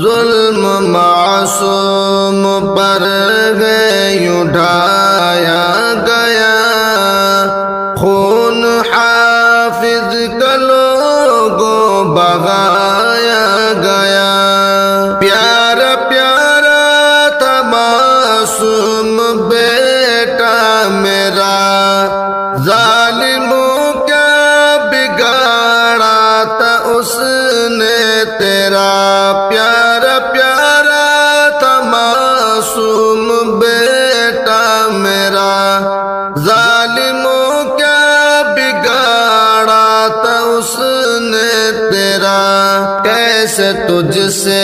ظلم معصوم پر ہے اٹھایا گیا، خون حافظ کا لوگوں بہایا گیا۔ پیارا پیارا تھا معصوم بیٹا میرا، ظالموں کیا بگاڑا تھا اس نے تیرا۔ پیارا پیارا تھا معصوم بیٹا میرا، ظالموں کیا بگاڑا تھا اس نے تیرا۔ کیسے تجھ سے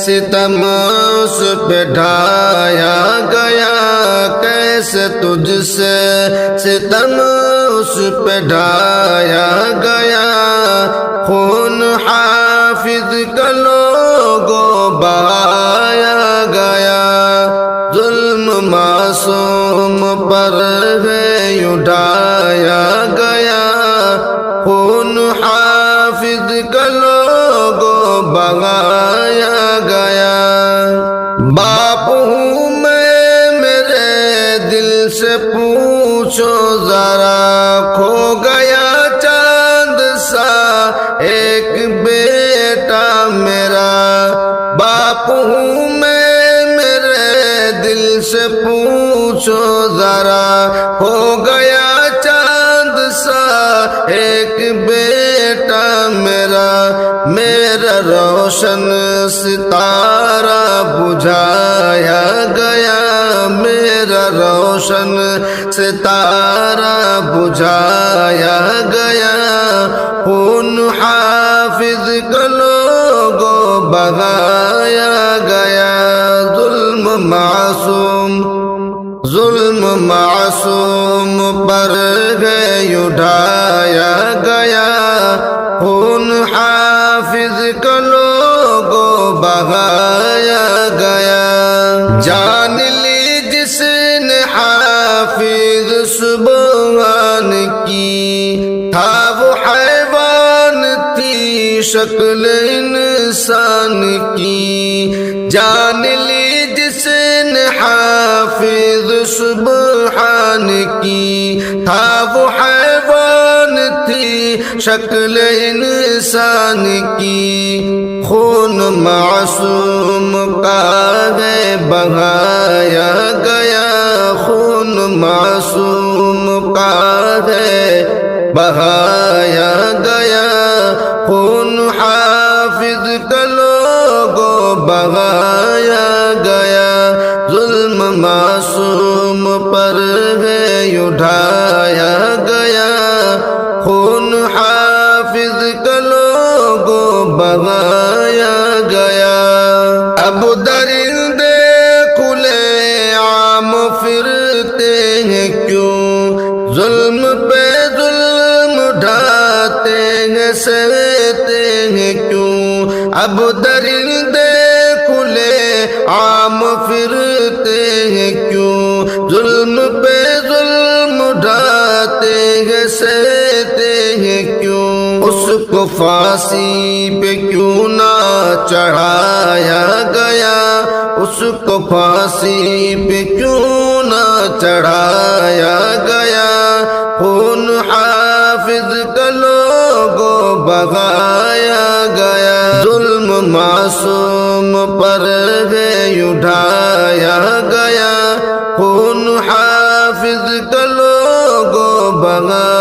ستم اس پہ ڈھایا گیا، کیسے تجھ سے ستم اس پہ ڈھایا گیا، خون حافظ کا لوگوں بہایا گیا۔ ظلم معصوم پر ہے اٹھایا گیا، خون حافظ کا لوگوں بہایا گیا۔ باپ ہوں میں میرے دل سے پوچھو ذرا، کھو گیا چاند سا ایک بیٹا میرا۔ باپ ہوں میں میرے دل سے پوچھو ذرا، ہو گیا چاند سا ایک بیٹا میرا۔ میرا روشن ستارہ بجھایا گیا، میرا روشن ستارہ بجھایا گیا، خون حافظ کا لوگوں بہایا گیا۔ ظلم معصوم پر ہے اٹھایا گیا، خون حافظ کا لوگوں بہایا گیا۔ جان لی جس نے حافظ سبحان کی، تھا وہ حیوان تھی شکل انسان کی۔ جان لی جس نے حافظ سبحان کی، تھا وہ حیوان تھی شکل انسان کی۔ خون معصوم کا ہے بہایا گیا، خون معصوم کا ہے بہایا گیا، خون حافظ کا لوگوں بہایا گیا۔ ظلم معصوم پر ہے اٹھایا گیا، خون حافظ کا لوگوں بہایا گیا۔ اب درندے کھلے عام پھرتے ہیں کیوں، ظلم پہ ظلم ڈھاتے ہیں سہتے ہیں کیوں۔ اب درندے کھلے عام پھرتے ہیں کیوں، ظلم پہ ظلم ڈھاتے ہیں سہتے ہیں کیوں۔ اس کو پھانسی پہ کیوں نہ چڑھایا گیا، اس کو پھانسی پہ کیوں نہ چڑھایا گیا، خون حافظ کا لوگوں بہایا گیا۔ ظلم معصوم پر ہے اٹھایا گیا، خون حافظ کا لوگوں بہایا